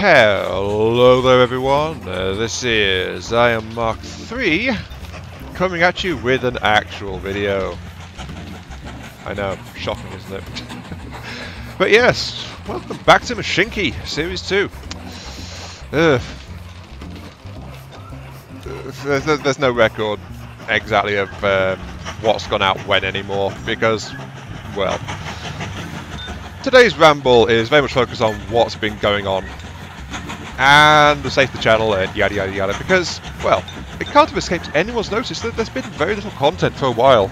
Hello there everyone, this is I Am Mark 3 coming at you with an actual video. I know, shocking isn't it? But yes, welcome back to Mashinky, Series 2. There's no record exactly of what's gone out when anymore because, well, today's ramble is very much focused on what's been going on and the state of the channel and yada yada yada because, well, it can't have escaped anyone's notice that there's been very little content for a while.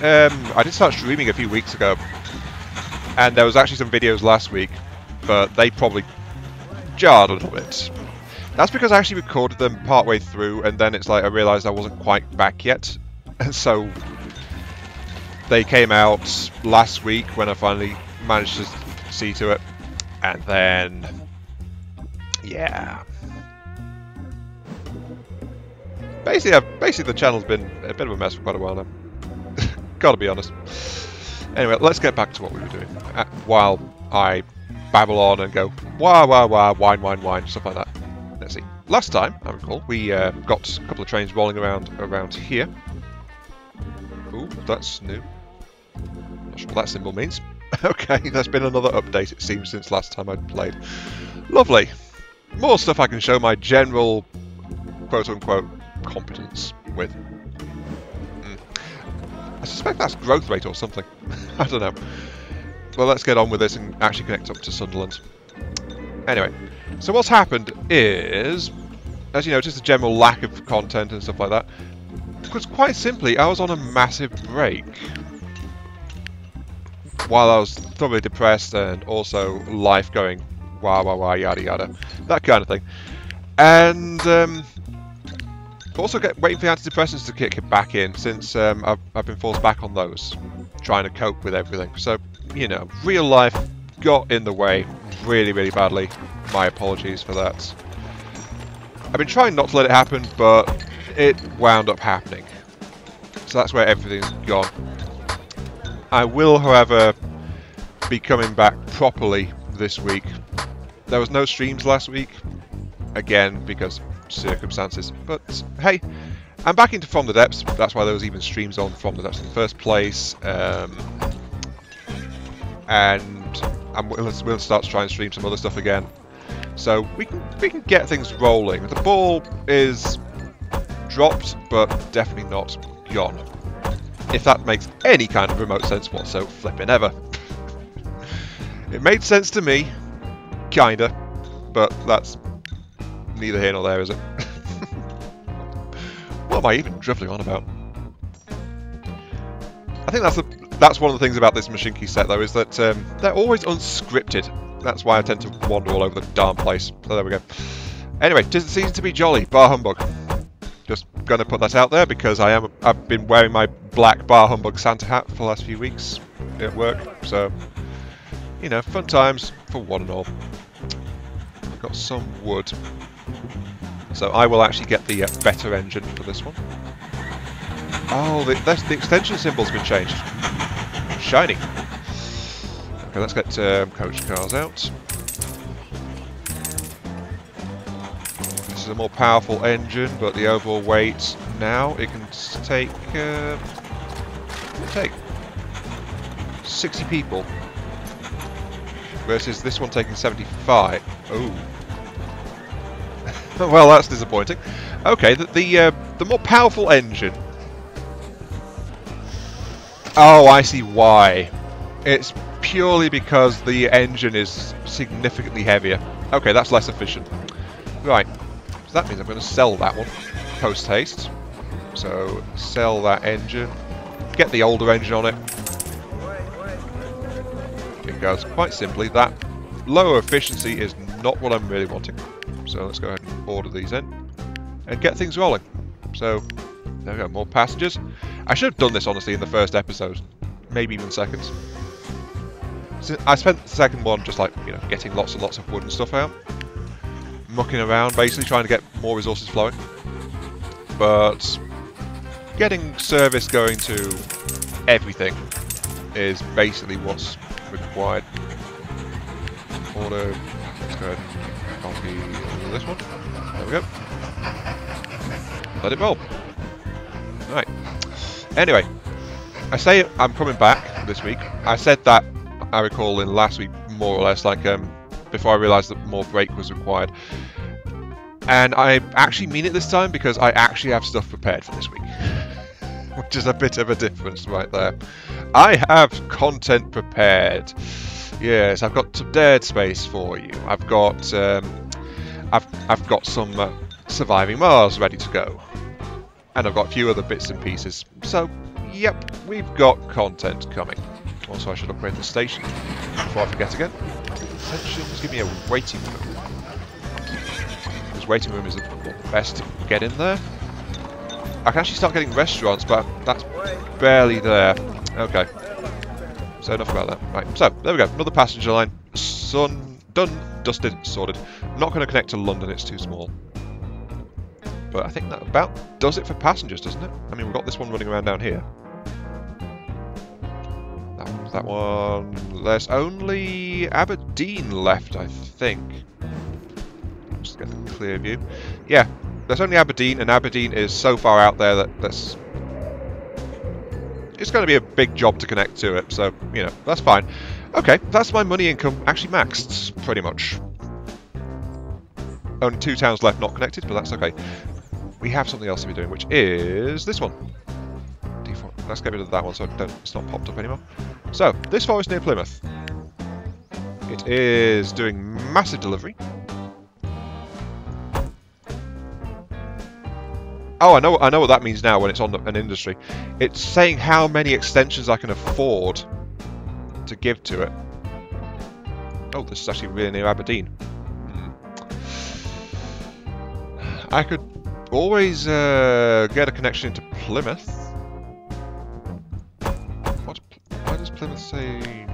I did start streaming a few weeks ago and there was actually some videos last week, but they probably jarred a little bit. That's because I actually recorded them partway through and then it's like I realised I wasn't quite back yet, and so they came out last week when I finally managed to see to it, and then yeah, basically the channel's been a bit of a mess for quite a while now. Gotta be honest. Anyway, let's get back to what we were doing while I babble on and go wah wah wah, whine whine whine, stuff like that. Let's see. Last time I recall, we got a couple of trains rolling around here. Ooh, that's new. Not sure what that symbol means. Okay, there's been another update, it seems, since last time I played. Lovely. More stuff I can show my general quote-unquote competence with. I suspect that's growth rate or something. I don't know. Well, let's get on with this and actually connect up to Sunderland. Anyway, so what's happened is, as you know, just a general lack of content and stuff like that. Because quite simply, I was on a massive break. While I was thoroughly depressed and also life going wah wah wah yada yada, that kind of thing, and also waiting for the antidepressants to kick back in since I've been forced back on those, trying to cope with everything. So you know, real life got in the way really badly. My apologies for that. I've been trying not to let it happen, but it wound up happening. So that's where everything's gone. I will, however, be coming back properly this week. There was no streams last week, again because circumstances, but hey, I'm back into From the Depths. That's why there was even streams on From the Depths in the first place, and we'll start to try and stream some other stuff again, so we can get things rolling. The ball is dropped, but definitely not gone. If that makes any kind of remote sense whatsoever, flipping ever. It made sense to me, kinda, but that's neither here nor there, is it? What am I even dribbling on about? I think that's one of the things about this Mashinky set, though, is that they're always unscripted. That's why I tend to wander all over the darn place. So there we go. Anyway, 'tis the season to be jolly. Bar humbug. Just gonna put that out there because I've been wearing my black bar humbug Santa hat for the last few weeks at work. So, you know, fun times for one and all. I've got some wood, so I will actually get the better engine for this one. Oh, the extension symbol's been changed. Shiny. Okay, let's get coach cars out. This is a more powerful engine, but the overall weight now it can take 60 people versus this one taking 75. Oh. Well, that's disappointing. Okay, the more powerful engine. Oh, I see why. It's purely because the engine is significantly heavier. Okay, that's less efficient. Right, so that means I'm going to sell that one post haste. So sell that engine, get the older engine on it. Because quite simply, that lower efficiency is not what I'm really wanting. So let's go ahead and order these in and get things rolling. So there we go, more passengers. I should have done this honestly in the first episode, maybe even second. So I spent the second one just like, you know, getting lots and lots of wood and stuff out, mucking around, basically trying to get more resources flowing. But getting service going to everything is basically what's required. Auto, let's go ahead and Copy this one. There we go. Let it roll. Right. Anyway, I say I'm coming back this week. I said that, I recall, in last week, more or less, like before I realised that more break was required. And I actually mean it this time because I actually have stuff prepared for this week. Which is a bit of a difference right there. I have content prepared. Yes, I've got some Dead Space for you. I've got I've got some Surviving Mars ready to go. And I've got a few other bits and pieces. So, yep, we've got content coming. Also, I should upgrade the station before I forget again. Attentions, give me a waiting room. Because waiting room is the best to get in there. I can actually start getting restaurants, but that's barely there. Okay. So enough about that. Right, so there we go. Another passenger line. Done, dusted, sorted. Not going to connect to London, it's too small. But I think that about does it for passengers, doesn't it? I mean, we've got this one running around down here. That one. There's only Aberdeen left, I think. Just get a clear view. Yeah, there's only Aberdeen, and Aberdeen is so far out there that it's going to be a big job to connect to it. So, you know, that's fine. Okay, that's my money income actually maxed, pretty much. Only 2 towns left not connected, but that's okay. We have something else to be doing, which is this one. Default. Let's get rid of that one so it's not popped up anymore. So, this forest near Plymouth. It is doing massive delivery. Oh, I know what that means now when it's on an industry. It's saying how many extensions I can afford to give to it. Oh, this is actually really near Aberdeen. I could always get a connection into Plymouth. Why does Plymouth say...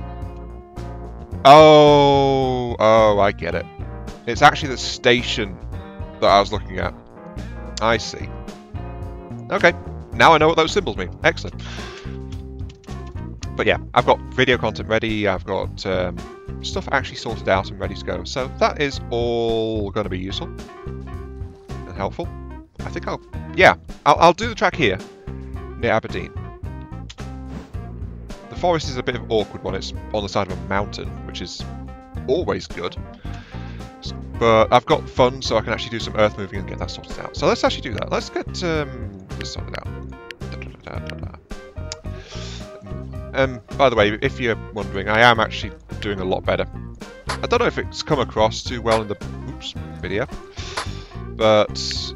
Oh, I get it. It's actually the station that I was looking at. I see. Okay, now I know what those symbols mean. Excellent. But yeah, I've got video content ready. I've got stuff actually sorted out and ready to go. So that is all going to be useful and helpful. I think I'll do the track here near Aberdeen. The forest is a bit of an awkward one. It's on the side of a mountain, which is always good. But I've got funds, so I can actually do some earth moving and get that sorted out. So let's actually do that. Let's get this sorted out. By the way, if you're wondering, I am actually doing a lot better. I don't know if it's come across too well in the video, but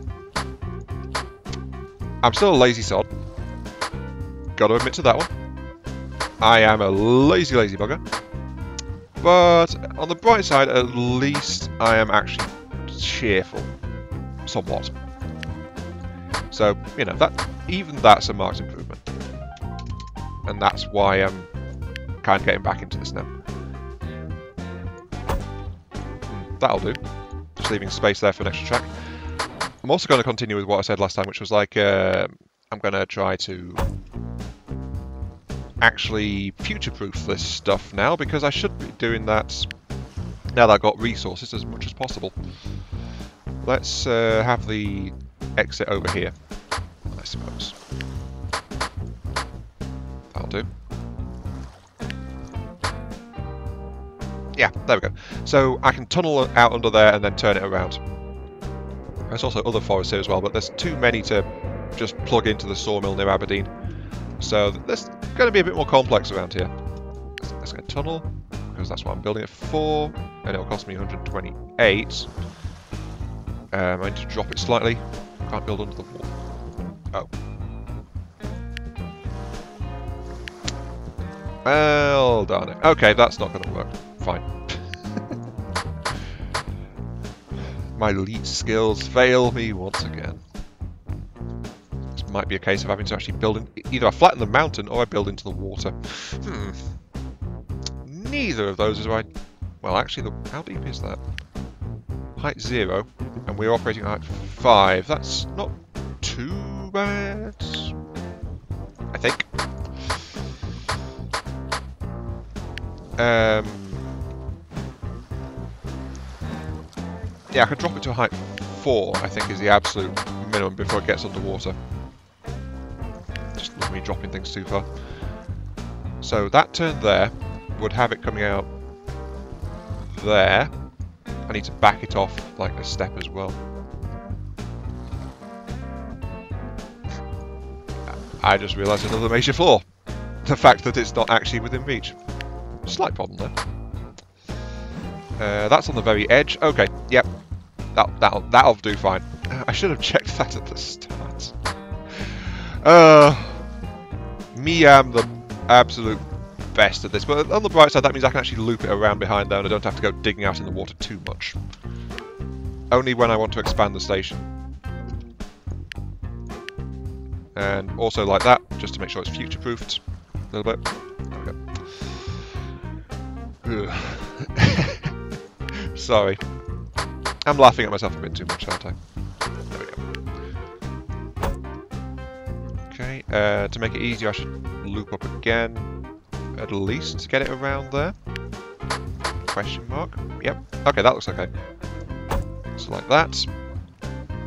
I'm still a lazy sod. Got to admit to that one. I am a lazy bugger. But on the bright side, at least I am actually cheerful, somewhat. So, you know, even that's a marked improvement. And that's why I'm kind of getting back into this now. That'll do. Just leaving space there for an extra track. I'm also going to continue with what I said last time, which was like, I'm going to try to actually future-proof this stuff now, because I should be doing that now that I've got resources as much as possible. Let's have the exit over here, I suppose. That'll do. Yeah, there we go. So I can tunnel out under there and then turn it around. There's also other forests here as well, but there's too many to just plug into the sawmill near Aberdeen. So there's going to be a bit more complex around here. Let's get a tunnel, because that's what I'm building it for, and it'll cost me 128. I need to drop it slightly. Can't build under the wall. Oh. Well, darn it. Okay, that's not going to work. Fine. My leech skills fail me once again. This might be a case of having to actually build in... Either I flatten the mountain or I build into the water. Neither of those is right. Well, actually, how deep is that? Height 0, and we're operating at height 5. That's not too bad, I think. Yeah, I could drop it to a height 4, I think is the absolute minimum before it gets underwater. Just look at me dropping things too far. So that turn there would have it coming out there. I need to back it off like a step as well. I just realised another major flaw. The fact that it's not actually within reach. Slight problem there. That's on the very edge. Okay, yep. That'll do fine. I should have checked that at the start. Me am the absolute best at this, but on the bright side that means I can actually loop it around behind there and I don't have to go digging out in the water too much. Only when I want to expand the station. And also like that, just to make sure it's future-proofed a little bit. Okay. Sorry. I'm laughing at myself a bit too much, aren't I? There we go. Okay, to make it easier I should loop up again, at least to get it around there. Question mark. Yep. Okay, that looks okay. So like that.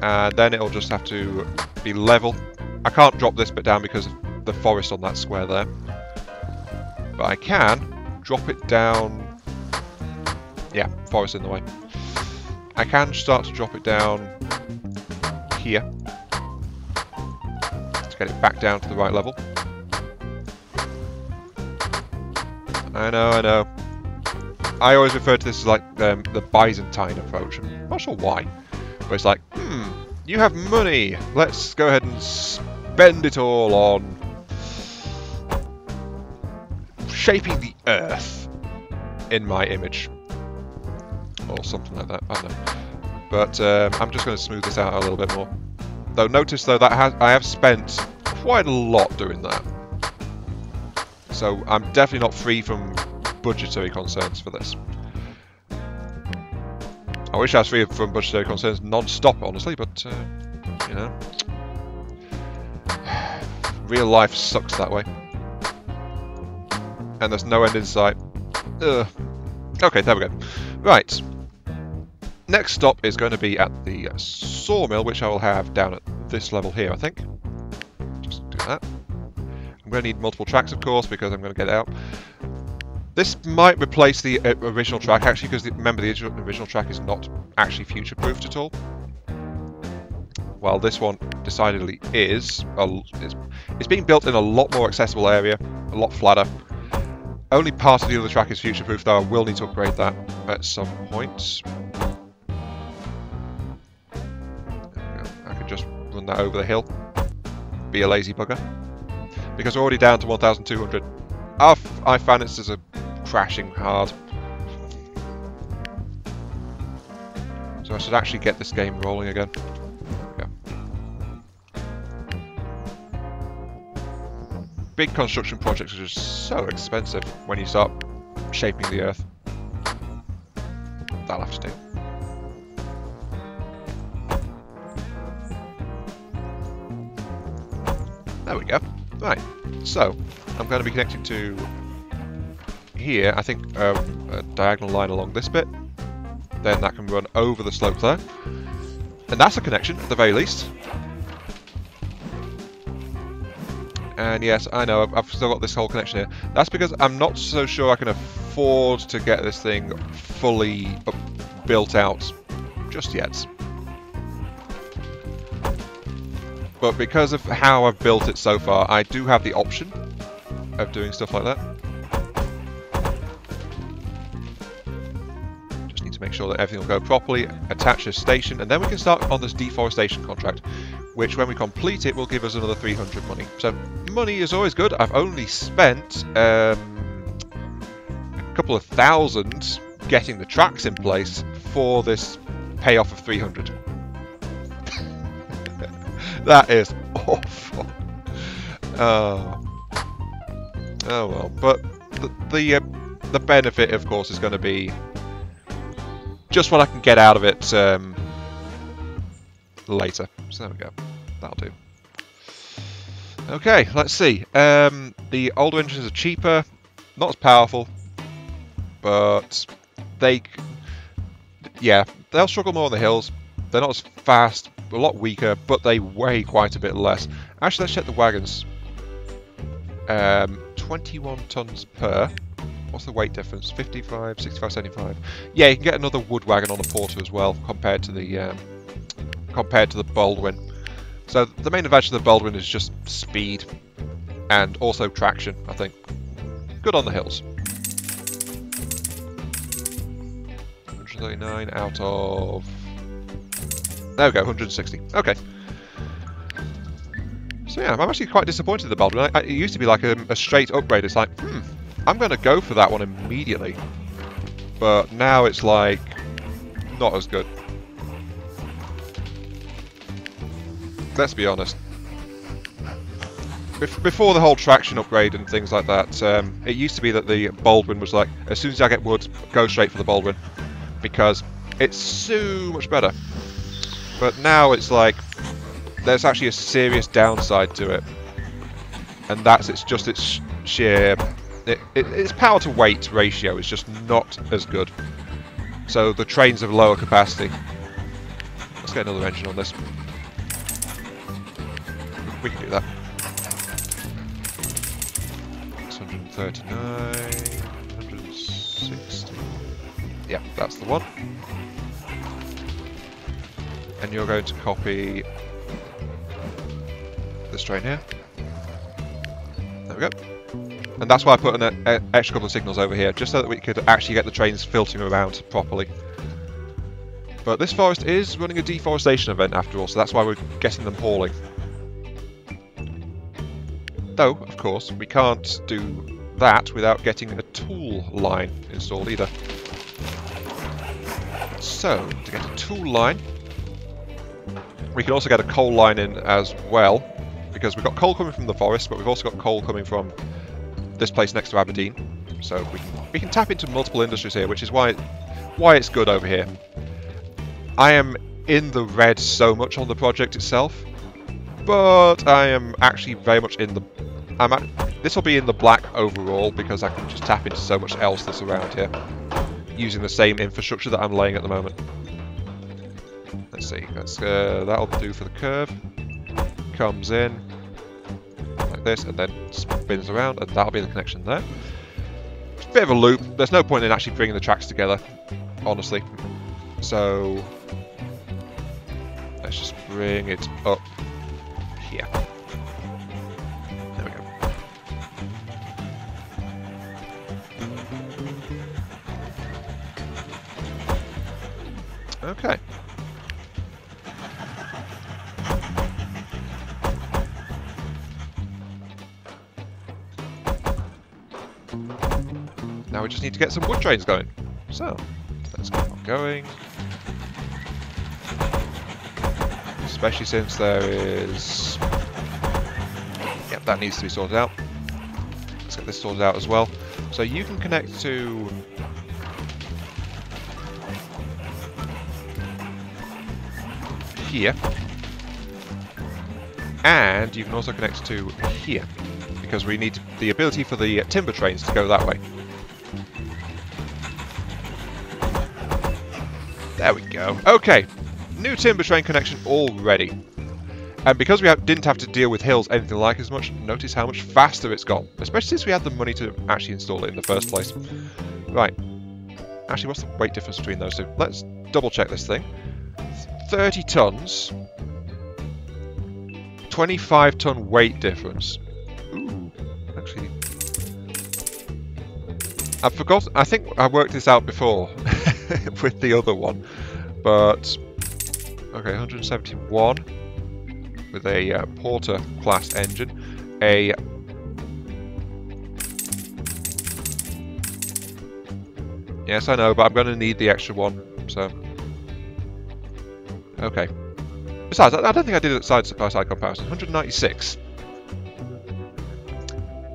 And then it'll just have to be level. I can't drop this bit down because of the forest on that square there. But I can drop it down. Yeah, forest in the way. I can start to drop it down here to get it back down to the right level. I know. I always refer to this as like the Byzantine approach. I'm not sure why. But it's like, you have money. Let's go ahead and spend it all on shaping the earth in my image. Or something like that, I don't know. But I'm just going to smooth this out a little bit more. Though notice though that I have spent quite a lot doing that. So I'm definitely not free from budgetary concerns for this. I wish I was free from budgetary concerns non-stop, honestly, but you know, real life sucks that way. And there's no end in sight. Ugh. Okay, there we go. Right. Next stop is going to be at the sawmill, which I will have down at this level here, I think. Just do that. I'm going to need multiple tracks, of course, because I'm going to get it out. This might replace the original track, actually, because remember, the original track is not actually future-proofed at all. While this one decidedly is. It's being built in a lot more accessible area, a lot flatter. Only part of the other track is future-proof, though I will need to upgrade that at some point. I could just run that over the hill. Be a lazy bugger. Because we're already down to 1,200. I found this as a crashing hard. So I should actually get this game rolling again. Big construction projects are just so expensive when you start shaping the earth. That'll have to do. There we go. Right, so I'm going to be connecting to here, I think a diagonal line along this bit. Then that can run over the slope there. And that's a connection at the very least. And yes, I know, I've still got this whole connection here. That's because I'm not so sure I can afford to get this thing fully built out just yet. But because of how I've built it so far, I do have the option of doing stuff like that. Just need to make sure that everything will go properly, attach a station, and then we can start on this deforestation contract, which when we complete it will give us another 300 money. So money is always good. I've only spent a couple of thousand getting the tracks in place for this payoff of 300. That is awful. Oh well. But the benefit, of course, is going to be just what I can get out of it later. So there we go. That'll do. Okay, let's see. The older engines are cheaper, not as powerful, but yeah, they'll struggle more on the hills. They're not as fast, a lot weaker, but they weigh quite a bit less. Actually, let's check the wagons. 21 tons per. What's the weight difference? 55, 65, 75. Yeah, you can get another wood wagon on the Porter as well, compared to the Baldwin. So the main advantage of the Baldwin is just speed and also traction, I think. Good on the hills. 139 out of... There we go, 160. Okay. So yeah, I'm actually quite disappointed in the Baldwin. It used to be like a straight upgrade. It's like, I'm going to go for that one immediately. But now it's like, not as good. Let's be honest. Before the whole traction upgrade and things like that, it used to be that the Baldwin was like, as soon as I get wood, go straight for the Baldwin. Because it's so much better. But now it's like, there's actually a serious downside to it. And that's its sheer... its power to weight ratio is just not as good. So the trains have lower capacity. Let's get another engine on this. We can do that. It's 139, 160. Yeah, that's the one. And you're going to copy this train here. There we go. And that's why I put an extra couple of signals over here, just so that we could actually get the trains filtering around properly. But this forest is running a deforestation event after all, so that's why we're getting them hauling. Though, of course, we can't do that without getting a tool line installed either. So, to get a tool line, we can also get a coal line in as well, because we've got coal coming from the forest, but we've also got coal coming from this place next to Aberdeen. So we can tap into multiple industries here, which is why it's good over here. I am in the red so much on the project itself, but I am actually very much in the... this will be in the black overall, because I can just tap into so much else that's around here, using the same infrastructure that I'm laying at the moment. Let's see, that'll do for the curve. Comes in like this, and then spins around, and that'll be the connection there. It's a bit of a loop. There's no point in actually bringing the tracks together, honestly. So let's just bring it up here. There we go. Okay. Now we just need to get some wood trains going. So, let's get on going. Especially since there is... Yep, that needs to be sorted out. Let's get this sorted out as well. So you can connect to... here. And you can also connect to here. Because we need the ability for the timber trains to go that way. There we go. Okay, new timber train connection already. And because we didn't have to deal with hills anything like as much, notice how much faster it's gone. Especially since we had the money to actually install it in the first place. Right. Actually, what's the weight difference between those two? Let's double check this thing. 30 tons. 25 ton weight difference. Ooh, actually... I forgot, I think I worked this out before with the other one, but okay, 171 with a Porter class engine, yes I know, but I'm going to need the extra one, so okay. Besides, I don't think I did it side by side comparison. 196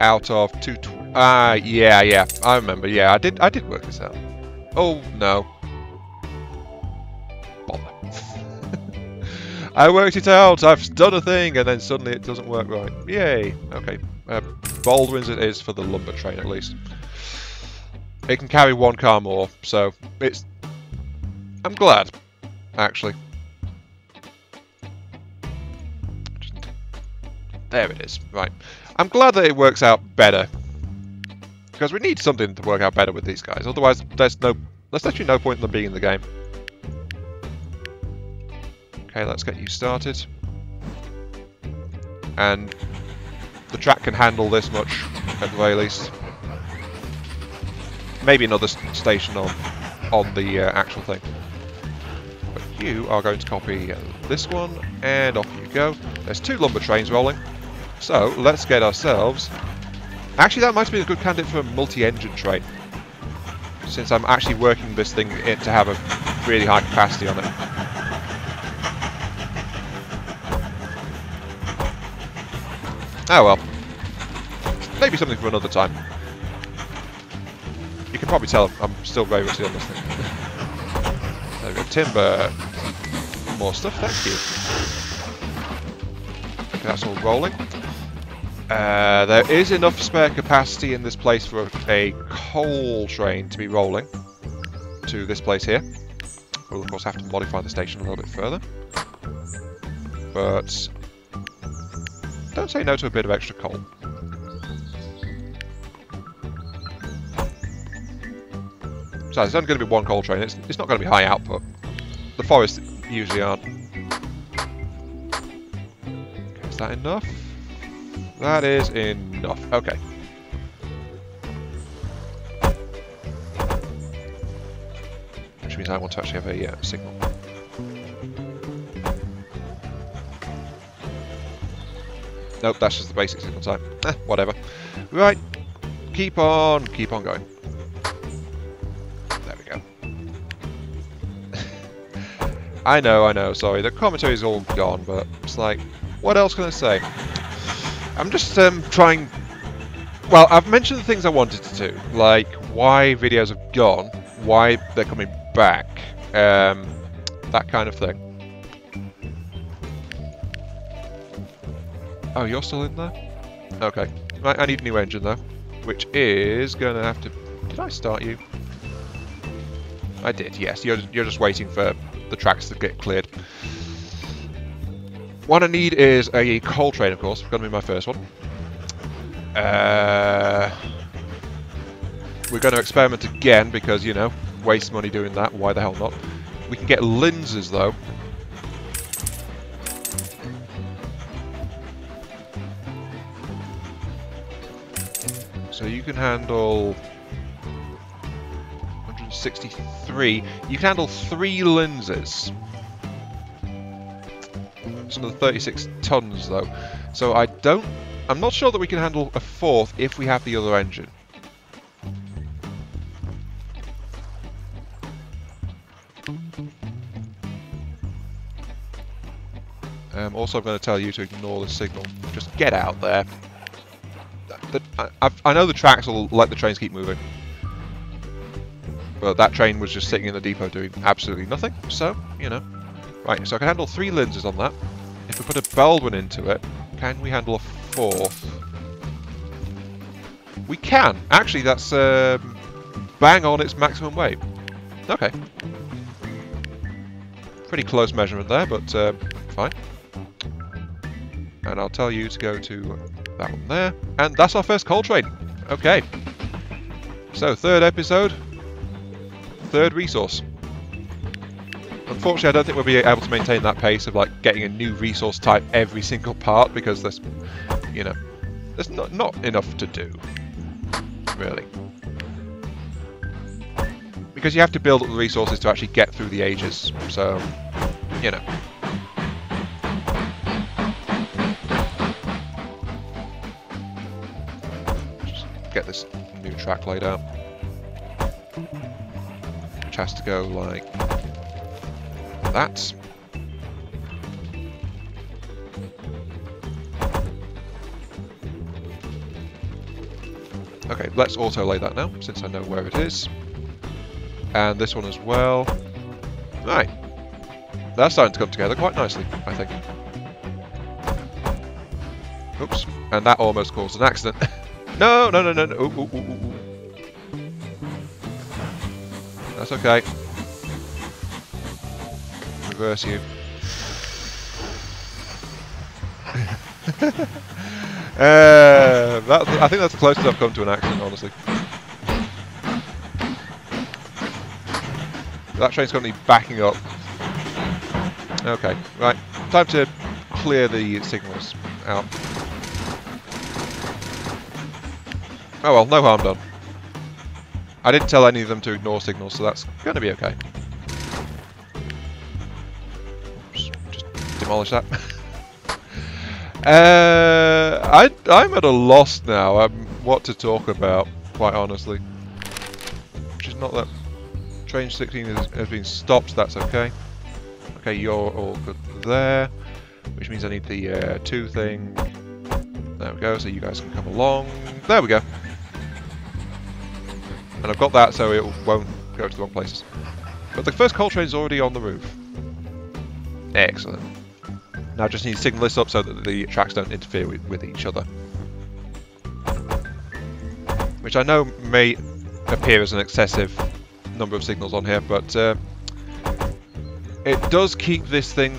out of 220. Yeah, I remember. Yeah, I did work this out. Oh no, bother. I worked it out. I've done a thing, and then suddenly it doesn't work right. Yay. Okay. Baldwin's it is for the lumber train at least. It can carry one car more, so it's I'm glad, actually. There it is. Right. I'm glad that it works out better. Because we need something to work out better with these guys. Otherwise, there's actually no point in them being in the game. Okay, let's get you started. And the track can handle this much, at the very least. Maybe another station on the actual thing. But you are going to copy this one, and off you go. There's 2 lumber trains rolling. So, let's get ourselves... Actually, that might be a good candidate for a multi-engine train. Since I'm actually working this thing to have a really high capacity on it. Oh well. Maybe something for another time. You can probably tell I'm still very rusty on this thing. There we go. Timber. More stuff, thank you. Okay, that's all rolling. There is enough spare capacity in this place for a coal train to be rolling to this place here. We'll of course have to modify the station a little bit further. But don't say no to a bit of extra coal. So there's only going to be 1 coal train. It's not going to be high output. The forests usually aren't. Okay, is that enough? That is enough. Okay. Which means I want to actually have a signal. Nope, that's just the basic signal time. Whatever. Right. Keep on going. There we go. I know, sorry. The commentary's all gone, but it's like, what else can I say? I'm just trying... Well, I've mentioned the things I wanted to do, like why videos have gone, why they're coming back, that kind of thing. Oh, you're still in there? Okay. Right, I need a new engine though, which is going to have to... Did I start you? I did, yes. You're just waiting for the tracks to get cleared. What I need is a coal train, of course. It's going to be my first one. We're going to experiment again because, you know, waste money doing that. Why the hell not? We can get lenses, though. So you can handle 163. You can handle 3 lenses. It's another 36 tons though. So I'm not sure that we can handle a 4th if we have the other engine. Also, I'm going to tell you to ignore the signal. Just get out there. I know the tracks will let the trains keep moving. But that train was just sitting in the depot doing absolutely nothing. So, you know. Right, so I can handle 3 lenses on that. If we put a Baldwin into it, can we handle a 4th? We can. Actually, that's bang on its maximum weight. Okay. Pretty close measurement there, but fine. And I'll tell you to go to that one there. And that's our first coal train. Okay. So, 3rd episode. 3rd resource. Unfortunately, I don't think we'll be able to maintain that pace of like getting a new resource type every single part because there's, you know, there's not enough to do, really. Because you have to build up the resources to actually get through the ages, so, you know. Just get this new track laid out. Which has to go like that. Okay, let's auto lay that now, since I know where it is. And this one as well. Right. That's starting to come together quite nicely, I think. Oops. And that almost caused an accident. No. Ooh. That's okay. reverse you. I think that's the closest I've come to an accident, honestly. That train's got me backing up. Okay, right. Time to clear the signals out. Oh well, no harm done. I didn't tell any of them to ignore signals, so that's going to be okay. Oops, just demolish that. I'm at a loss now what to talk about, quite honestly. Which is not that... Train 16 has been stopped, that's okay. Okay, you're all good there. Which means I need the 2 thing. There we go, so you guys can come along. There we go. And I've got that so it won't go to the wrong places. But the first coal train is already on the roof. Excellent. Now I just need to signal this up so that the tracks don't interfere with each other. Which I know may appear as an excessive number of signals on here, but it does keep this thing,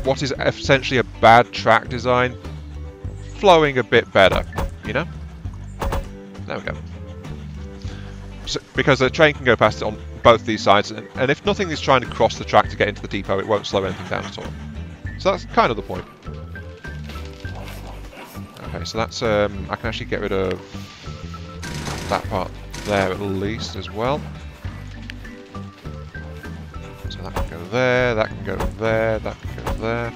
what is essentially a bad track design, flowing a bit better, you know? There we go. So, because the train can go past it on both these sides, and if nothing is trying to cross the track to get into the depot, it won't slow anything down at all. So that's kind of the point. Okay, so that's, I can actually get rid of that part there at least as well. So that can go there, that can go there, that can go there.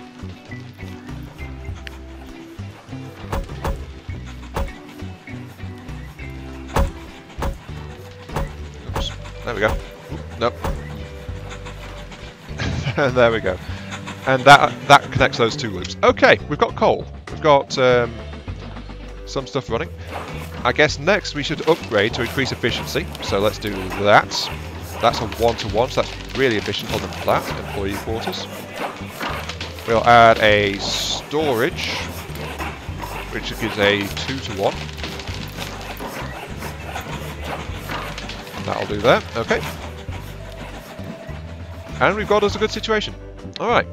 Oops, there we go. Oop, nope. There we go. And that connects those 2 loops. Okay, we've got coal. We've got some stuff running. I guess next we should upgrade to increase efficiency. So let's do that. That's a 1-to-1, so that's really efficient on the flat employee quarters. We'll add a storage, which gives a 2-to-1. That'll do that. Okay. And we've got us a good situation. All right.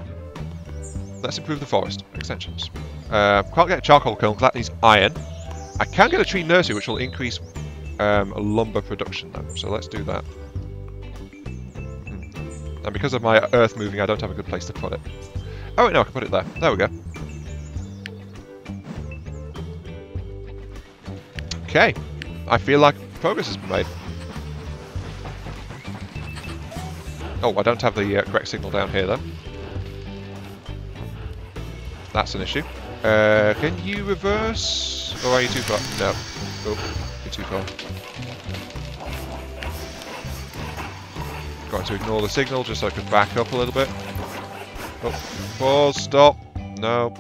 Let's improve the forest extensions. Can't get a charcoal kiln because that needs iron. I can get a tree nursery which will increase lumber production though, so let's do that. And because of my earth moving, I don't have a good place to put it. Oh wait, no, I can put it there. There we go. Okay, I feel like progress has been made. Oh, I don't have the correct signal down here though. That's an issue. Can you reverse? Or are you too far? No. Oh, you're too far. Got to ignore the signal just so I can back up a little bit. Oh, pause, stop. No.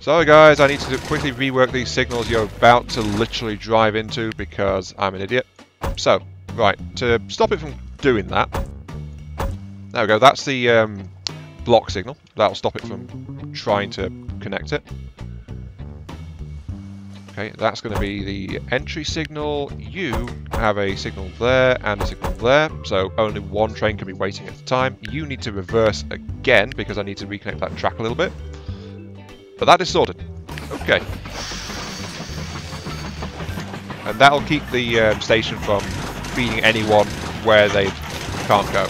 Sorry guys, I need to quickly rework these signals you're about to literally drive into because I'm an idiot. So, right, to stop it from doing that. There we go, that's the block signal. That'll stop it from trying to connect it. Okay, that's going to be the entry signal. You have a signal there and a signal there, so only 1 train can be waiting at a time. You need to reverse again because I need to reconnect that track a little bit. But that is sorted. Okay. And that'll keep the station from feeding anyone where they can't go.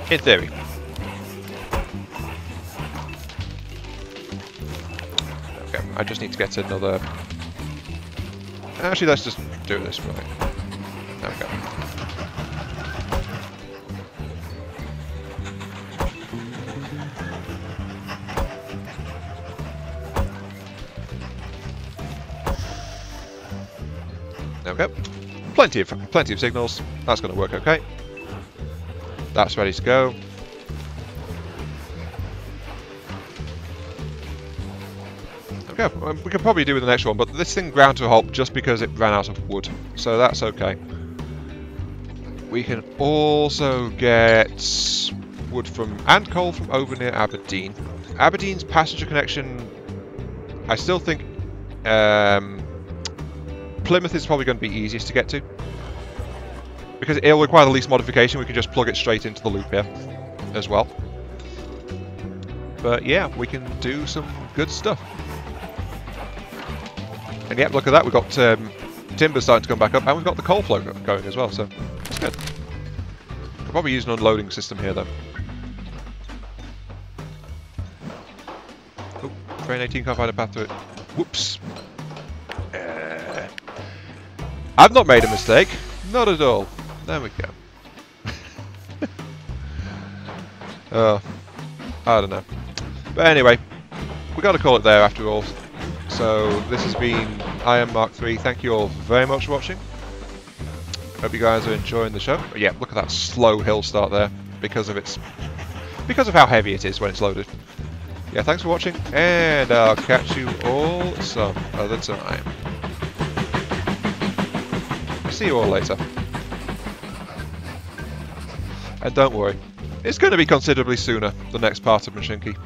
In theory. Okay, I just need to get another... Actually, let's just do this right. There we go. There we go. Plenty of signals. That's going to work okay. That's ready to go. Okay, we can probably do with the next one, but this thing ground to a halt just because it ran out of wood, so that's okay. We can also get wood from and coal from over near Aberdeen. Aberdeen's passenger connection, I still think Plymouth is probably going to be easiest to get to. because it'll require the least modification, we can just plug it straight into the loop here as well. But yeah, we can do some good stuff. And yep, look at that, we've got timber starting to come back up, and we've got the coal flow going as well, so that's good. We'll probably use an unloading system here though. Oh, train 18 can't find a path to it. Whoops. I've not made a mistake. Not at all. There we go. Oh, I don't know. But anyway, we got to call it there after all. So this has been Iron Mark 3. Thank you all very much for watching. Hope you guys are enjoying the show. But yeah, look at that slow hill start there because of how heavy it is when it's loaded. Yeah, thanks for watching, and I'll catch you all some other time. See you all later. And don't worry, it's going to be considerably sooner, the next part of Mashinky.